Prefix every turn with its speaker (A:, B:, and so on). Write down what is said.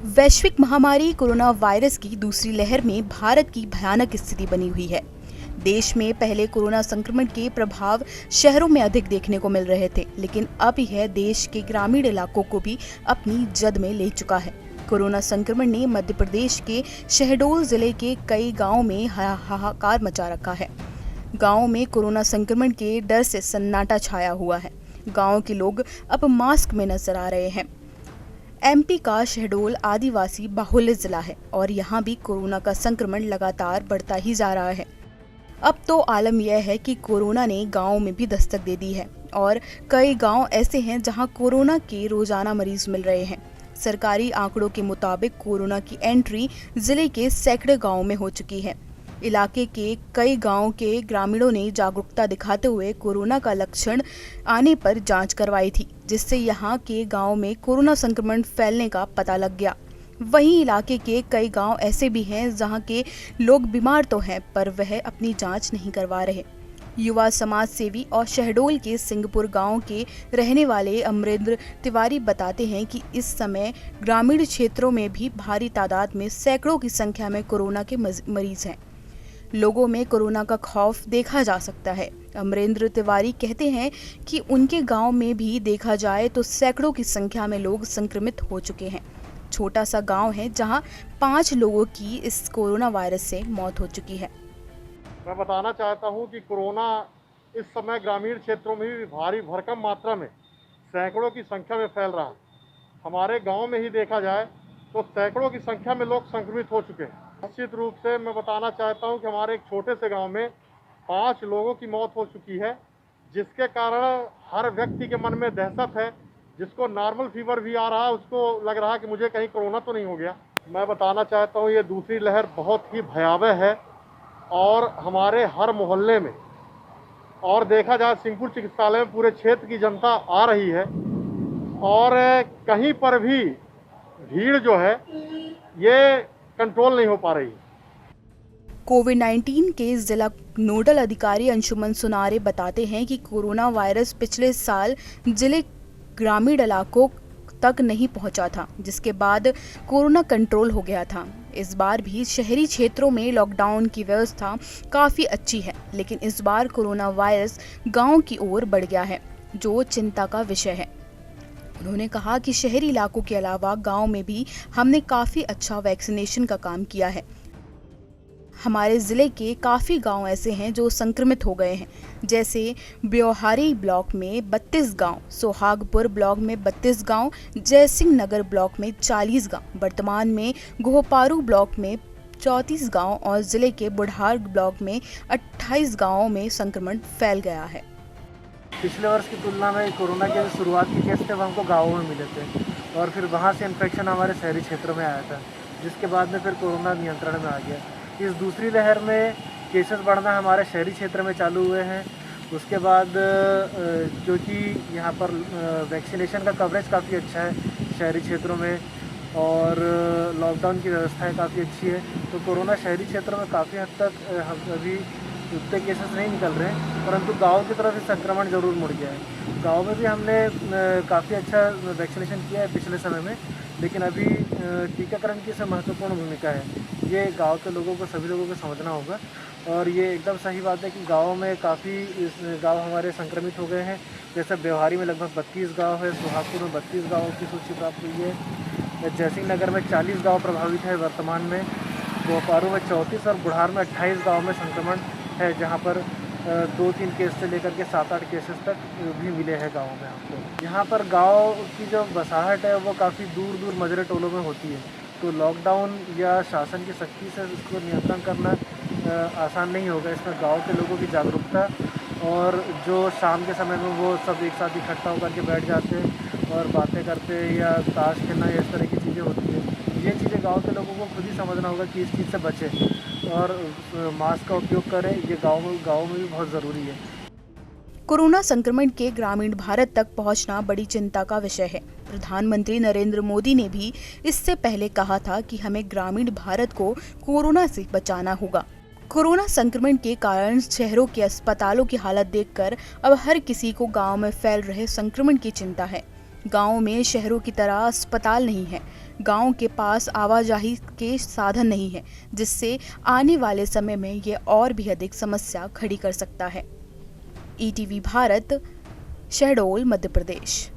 A: वैश्विक महामारी corona virus की दूसरी लहर में भारत की भयानक स्थिति बनी हुई है। देश में पहले कोरोना संक्रमण के प्रभाव शहरों में अधिक देखने को मिल रहे थे, लेकिन अब यह देश के ग्रामीण इलाकों को भी अपनी जद में ले चुका है। कोरोना संक्रमण ने मध्य प्रदेश के शहडोल जिले के कई गांवों में हाहाकार मचा रखा है। गांवों में कोरोना संक्रमण के डर से सन्नाटा छाया हुआ है। गांव के लोग अब मास्क में नजर आ रहे हैं। एमपी का शहडोल आदिवासी बाहुल्य जिला है और यहाँ भी कोरोना का संक्रमण लगातार बढ़ता ही जा रहा है। अब तो आलम यह है कि कोरोना ने गाँव में भी दस्तक दे दी है और कई गांव ऐसे हैं जहां कोरोना के रोजाना मरीज मिल रहे हैं। सरकारी आंकड़ों के मुताबिक कोरोना की एंट्री जिले के सैकड़े गाँवों में हो चुकी है। इलाके के कई गांव के ग्रामीणों ने जागरूकता दिखाते हुए कोरोना का लक्षण आने पर जांच करवाई थी, जिससे यहां के गांव में कोरोना संक्रमण फैलने का पता लग गया। वहीं इलाके के कई गांव ऐसे भी हैं जहां के लोग बीमार तो हैं, पर वह अपनी जांच नहीं करवा रहे। युवा समाज सेवी और शहडोल के सिंहपुर गांव के रहने वाले अमरेंद्र तिवारी बताते हैं कि इस समय ग्रामीण क्षेत्रों में भी भारी तादाद में सैकड़ों की संख्या में कोरोना के मरीज हैं। लोगों में कोरोना का खौफ देखा जा सकता है। अमरेंद्र तिवारी कहते हैं कि उनके गांव में भी देखा जाए तो सैकड़ों की संख्या में लोग संक्रमित हो चुके हैं। छोटा सा गांव है जहां 5 लोगों की इस कोरोना वायरस से मौत हो चुकी है।
B: मैं बताना चाहता हूं कि कोरोना इस समय ग्रामीण क्षेत्रों में भी भारी भरकम मात्रा में सैकड़ों की संख्या में फैल रहा है। हमारे गांव में ही देखा जाए तो सैकड़ों की संख्या में लोग संक्रमित हो चुके हैं। निश्चित रूप से मैं बताना चाहता हूं कि हमारे एक छोटे से गांव में 5 लोगों की मौत हो चुकी है, जिसके कारण हर व्यक्ति के मन में दहशत है। जिसको नॉर्मल फीवर भी आ रहा है उसको लग रहा है कि मुझे कहीं कोरोना तो नहीं हो गया। मैं बताना चाहता हूं ये दूसरी लहर बहुत ही भयावह है और हमारे हर मोहल्ले में और देखा जाए सिंहपुर चिकित्सालय में पूरे क्षेत्र की जनता आ रही है और कहीं पर भी भीड़ जो है ये कंट्रोल नहीं हो पा रही।
A: कोविड-19 के जिला नोडल अधिकारी अंशुमन सुनारे बताते हैं कि कोरोना वायरस पिछले साल जिले ग्रामीण इलाकों तक नहीं पहुंचा था, जिसके बाद कोरोना कंट्रोल हो गया था। इस बार भी शहरी क्षेत्रों में लॉकडाउन की व्यवस्था काफ़ी अच्छी है, लेकिन इस बार कोरोना वायरस गांव की ओर बढ़ गया है, जो चिंता का विषय है। उन्होंने कहा कि शहरी इलाकों के अलावा गांव में भी हमने काफ़ी अच्छा वैक्सीनेशन का काम किया है। हमारे ज़िले के काफ़ी गांव ऐसे हैं जो संक्रमित हो गए हैं, जैसे ब्योहारी ब्लॉक में 32 गांव, सोहागपुर ब्लॉक में 32 गांव, जयसिंह नगर ब्लॉक में 40 गांव, वर्तमान में गोहपारू ब्लॉक में 34 गांव और ज़िले के बुढ़ार ब्लॉक में 28 गांवों में संक्रमण फैल गया है।
C: पिछले वर्ष की तुलना में कोरोना के शुरुआत के केस थे वो हमको गाँवों में मिले थे और फिर वहाँ से इन्फेक्शन हमारे शहरी क्षेत्रों में आया था, जिसके बाद में फिर कोरोना नियंत्रण में आ गया। इस दूसरी लहर में केसेस बढ़ना हमारे शहरी क्षेत्र में चालू हुए हैं। उसके बाद क्योंकि यहाँ पर वैक्सीनेशन का कवरेज काफ़ी अच्छा है शहरी क्षेत्रों में और लॉकडाउन की व्यवस्थाएं काफ़ी अच्छी है, तो कोरोना शहरी क्षेत्रों में काफ़ी हद तक हम अभी उतने केसेस नहीं निकल रहे हैं, परंतु गांव की तरफ संक्रमण जरूर मुड़ गया है। गांव में भी हमने काफ़ी अच्छा वैक्सीनेशन किया है पिछले समय में, लेकिन अभी टीकाकरण की से महत्वपूर्ण भूमिका है। ये गांव के लोगों को, सभी लोगों को समझना होगा और ये एकदम सही बात है कि गाँव में काफ़ी गाँव हमारे संक्रमित हो गए हैं। जैसे ब्योहारी में लगभग 32 गाँव है, सोहागपुर में 32 गाँवों की सूची प्राप्त हुई है, जयसिंह नगर में 40 गाँव प्रभावित है वर्तमान में, गोहपारू में 34 और बुढ़ार में 28 गाँव में संक्रमण है, जहाँ पर 2-3 केस से लेकर के 7-8 केसेस तक भी मिले हैं गाँव में हमको। यहाँ पर गाँव की जो बसाहट है वो काफ़ी दूर दूर मजरे टोलों में होती है, तो लॉकडाउन या शासन की सख्ती से इसको नियंत्रण करना आसान नहीं होगा। इसमें गाँव के लोगों की जागरूकता और जो शाम के समय में वो सब एक साथ इकट्ठा होकर के बैठ जाते हैं और बातें करते हैं या ताश खेलना या इस तरह की चीज़ें होती हैं, ये चीज़ें गांव के लोगों को खुद ही समझना होगा कि इस चीज़ से बचें और मास्क का उपयोग करें। ये गांव में भी बहुत ज़रूरी है।
A: कोरोना संक्रमण के ग्रामीण भारत तक पहुंचना बड़ी चिंता का विषय है। प्रधानमंत्री नरेंद्र मोदी ने भी इससे पहले कहा था कि हमें ग्रामीण भारत को कोरोना से बचाना होगा। कोरोना संक्रमण के कारण शहरों के अस्पतालों की हालत देखकर अब हर किसी को गांव में फैल रहे संक्रमण की चिंता है। गाँव में शहरों की तरह अस्पताल नहीं है, गांव के पास आवाजाही के साधन नहीं है, जिससे आने वाले समय में ये और भी अधिक समस्या खड़ी कर सकता है। ईटीवी भारत, शहडोल, मध्य प्रदेश।